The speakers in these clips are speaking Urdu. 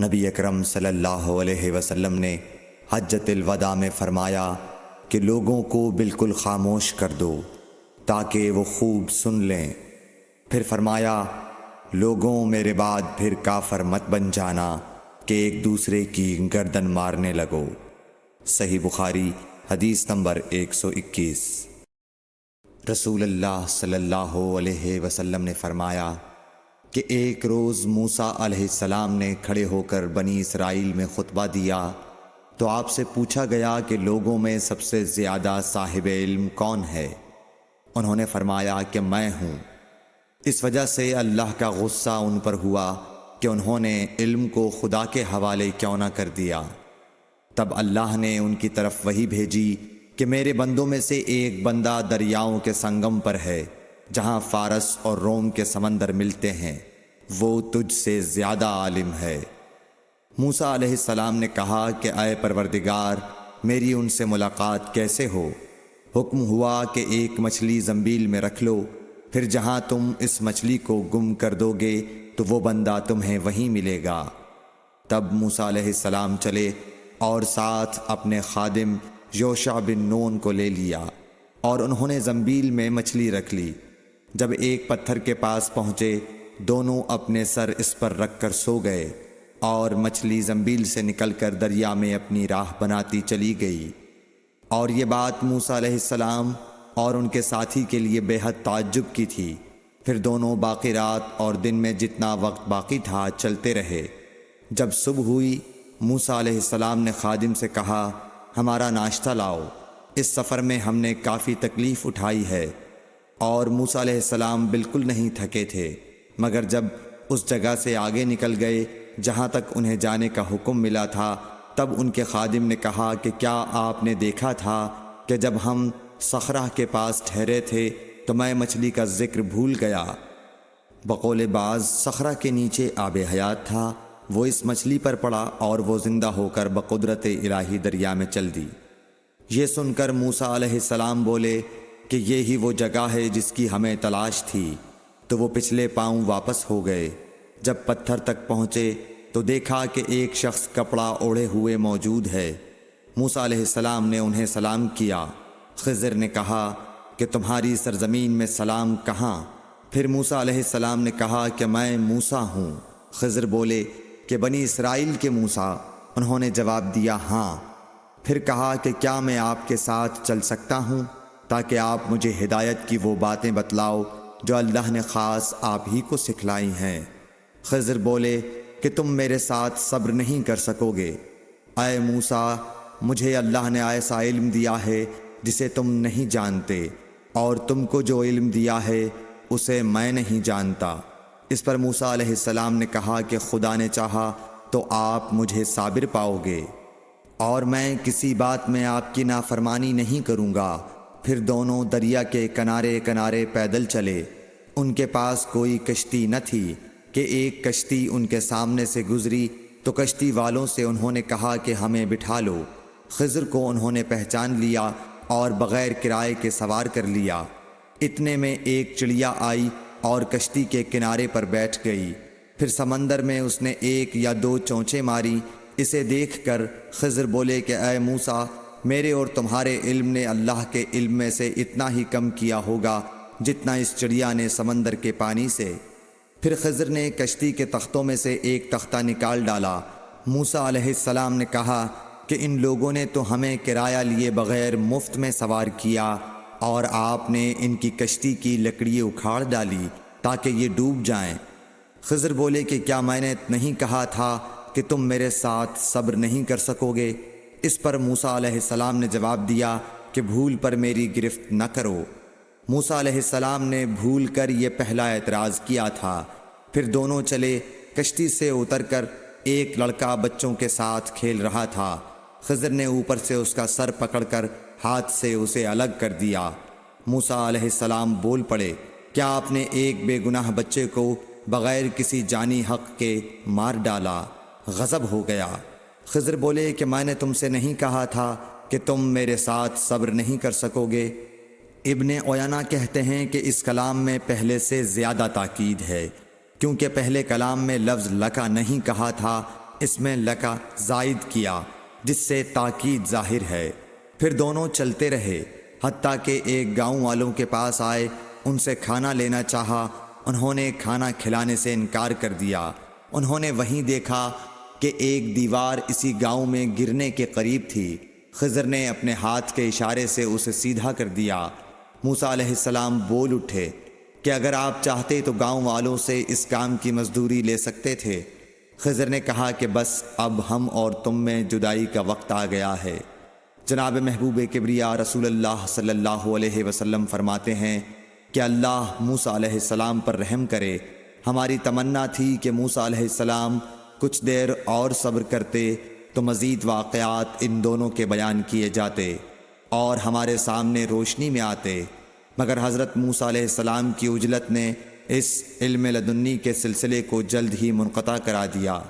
نبی اکرم صلی اللہ علیہ وسلم نے حجۃ الوداع میں فرمایا کہ لوگوں کو بالکل خاموش کر دو تاکہ وہ خوب سن لیں۔ پھر فرمایا، لوگوں میرے بعد پھر کافر مت بن جانا کہ ایک دوسرے کی گردن مارنے لگو۔ صحیح بخاری حدیث نمبر 121۔ رسول اللہ صلی اللہ علیہ وسلم نے فرمایا کہ ایک روز موسیٰ علیہ السلام نے کھڑے ہو کر بنی اسرائیل میں خطبہ دیا تو آپ سے پوچھا گیا کہ لوگوں میں سب سے زیادہ صاحب علم کون ہے؟ انہوں نے فرمایا کہ میں ہوں۔ اس وجہ سے اللہ کا غصہ ان پر ہوا کہ انہوں نے علم کو خدا کے حوالے کیوں نہ کر دیا۔ تب اللہ نے ان کی طرف وحی بھیجی کہ میرے بندوں میں سے ایک بندہ دریاؤں کے سنگم پر ہے جہاں فارس اور روم کے سمندر ملتے ہیں، وہ تجھ سے زیادہ عالم ہے۔ موسیٰ علیہ السلام نے کہا کہ اے پروردگار، میری ان سے ملاقات کیسے ہو؟ حکم ہوا کہ ایک مچھلی زنبیل میں رکھ لو، پھر جہاں تم اس مچھلی کو گم کر دو گے تو وہ بندہ تمہیں وہیں ملے گا۔ تب موسیٰ علیہ السلام چلے اور ساتھ اپنے خادم یوشع بن نون کو لے لیا، اور انہوں نے زنبیل میں مچھلی رکھ لی۔ جب ایک پتھر کے پاس پہنچے، دونوں اپنے سر اس پر رکھ کر سو گئے، اور مچھلی زنبیل سے نکل کر دریا میں اپنی راہ بناتی چلی گئی۔ اور یہ بات موسیٰ علیہ السلام اور ان کے ساتھی کے لیے بے حد تعجب کی تھی۔ پھر دونوں باقی رات اور دن میں جتنا وقت باقی تھا چلتے رہے۔ جب صبح ہوئی، موسیٰ علیہ السلام نے خادم سے کہا، ہمارا ناشتہ لاؤ، اس سفر میں ہم نے کافی تکلیف اٹھائی ہے۔ اور موسیٰ علیہ السلام بالکل نہیں تھکے تھے، مگر جب اس جگہ سے آگے نکل گئے جہاں تک انہیں جانے کا حکم ملا تھا، تب ان کے خادم نے کہا کہ کیا آپ نے دیکھا تھا کہ جب ہم صخرہ کے پاس ٹھہرے تھے تو میں مچھلی کا ذکر بھول گیا؟ بقول بعض صخرہ کے نیچے آب حیات تھا، وہ اس مچھلی پر پڑا اور وہ زندہ ہو کر بقدرت الہی دریا میں چل دی۔ یہ سن کر موسیٰ علیہ السلام بولے کہ یہی وہ جگہ ہے جس کی ہمیں تلاش تھی، تو وہ پچھلے پاؤں واپس ہو گئے۔ جب پتھر تک پہنچے تو دیکھا کہ ایک شخص کپڑا اوڑھے ہوئے موجود ہے۔ موسیٰ علیہ السلام نے انہیں سلام کیا۔ خضر نے کہا کہ تمہاری سرزمین میں سلام کہاں؟ پھر موسیٰ علیہ السلام نے کہا کہ میں موسیٰ ہوں۔ خضر بولے کہ بنی اسرائیل کے موسیٰ؟ انہوں نے جواب دیا، ہاں۔ پھر کہا کہ کیا میں آپ کے ساتھ چل سکتا ہوں تاکہ آپ مجھے ہدایت کی وہ باتیں بتلاؤ جو اللہ نے خاص آپ ہی کو سکھلائی ہیں؟ خضر بولے کہ تم میرے ساتھ صبر نہیں کر سکو گے۔ اے موسیٰ، مجھے اللہ نے ایسا علم دیا ہے جسے تم نہیں جانتے، اور تم کو جو علم دیا ہے اسے میں نہیں جانتا۔ اس پر موسیٰ علیہ السلام نے کہا کہ خدا نے چاہا تو آپ مجھے صابر پاؤ گے، اور میں کسی بات میں آپ کی نافرمانی نہیں کروں گا۔ پھر دونوں دریا کے کنارے کنارے پیدل چلے۔ ان کے پاس کوئی کشتی نہ تھی کہ ایک کشتی ان کے سامنے سے گزری تو کشتی والوں سے انہوں نے کہا کہ ہمیں بٹھا لو۔ خضر کو انہوں نے پہچان لیا اور بغیر کرائے کے سوار کر لیا۔ اتنے میں ایک چڑیا آئی اور کشتی کے کنارے پر بیٹھ گئی۔ پھر سمندر میں اس نے ایک یا دو چونچیں ماری۔ اسے دیکھ کر خضر بولے کہ اے موسیٰ، میرے اور تمہارے علم نے اللہ کے علم میں سے اتنا ہی کم کیا ہوگا جتنا اس چڑیا نے سمندر کے پانی سے۔ پھر خضر نے کشتی کے تختوں میں سے ایک تختہ نکال ڈالا۔ موسیٰ علیہ السلام نے کہا کہ ان لوگوں نے تو ہمیں کرایہ لیے بغیر مفت میں سوار کیا، اور آپ نے ان کی کشتی کی لکڑی اکھاڑ ڈالی تاکہ یہ ڈوب جائیں۔ خضر بولے کہ کیا میں نے نہیں کہا تھا کہ تم میرے ساتھ صبر نہیں کر سکو گے؟ اس پر موسیٰ علیہ السلام نے جواب دیا کہ بھول پر میری گرفت نہ کرو۔ موسیٰ علیہ السلام نے بھول کر یہ پہلا اعتراض کیا تھا۔ پھر دونوں چلے۔ کشتی سے اتر کر ایک لڑکا بچوں کے ساتھ کھیل رہا تھا۔ خضر نے اوپر سے اس کا سر پکڑ کر ہاتھ سے اسے الگ کر دیا۔ موسیٰ علیہ السلام بول پڑے، کیا آپ نے ایک بے گناہ بچے کو بغیر کسی جانی حق کے مار ڈالا؟ غضب ہو گیا۔ خضر بولے کہ میں نے تم سے نہیں کہا تھا کہ تم میرے ساتھ صبر نہیں کر سکو گے؟ ابن عیینہ کہتے ہیں کہ اس کلام میں پہلے سے زیادہ تاکید ہے، کیونکہ پہلے کلام میں لفظ لکا نہیں کہا تھا اس میں لکا زائد کیا جس سے تاکید ظاہر ہے۔ پھر دونوں چلتے رہے حتیٰ کہ ایک گاؤں والوں کے پاس آئے، ان سے کھانا لینا چاہا، انہوں نے کھانا کھلانے سے انکار کر دیا۔ انہوں نے وہیں دیکھا کہ ایک دیوار اسی گاؤں میں گرنے کے قریب تھی۔ خضر نے اپنے ہاتھ کے اشارے سے اسے سیدھا کر دیا۔ موسیٰ علیہ السلام بول اٹھے کہ اگر آپ چاہتے تو گاؤں والوں سے اس کام کی مزدوری لے سکتے تھے۔ خضر نے کہا کہ بس اب ہم اور تم میں جدائی کا وقت آ گیا ہے۔ جناب محبوب کبریا رسول اللہ صلی اللہ علیہ وسلم فرماتے ہیں کہ اللہ موسیٰ علیہ السلام پر رحم کرے۔ ہماری تمنا تھی کہ موسیٰ علیہ السلام کچھ دیر اور صبر کرتے تو مزید واقعات ان دونوں کے بیان کیے جاتے اور ہمارے سامنے روشنی میں آتے، مگر حضرت موسیٰ علیہ السلام کی عجلت نے اس علم لدنی کے سلسلے کو جلد ہی منقطع کرا دیا۔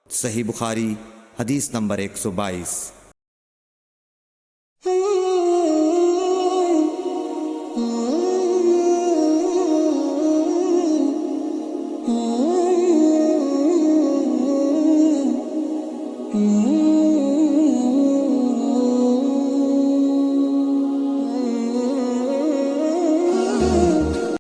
صحیح بخاری حدیث نمبر 122۔ Mm-hmm.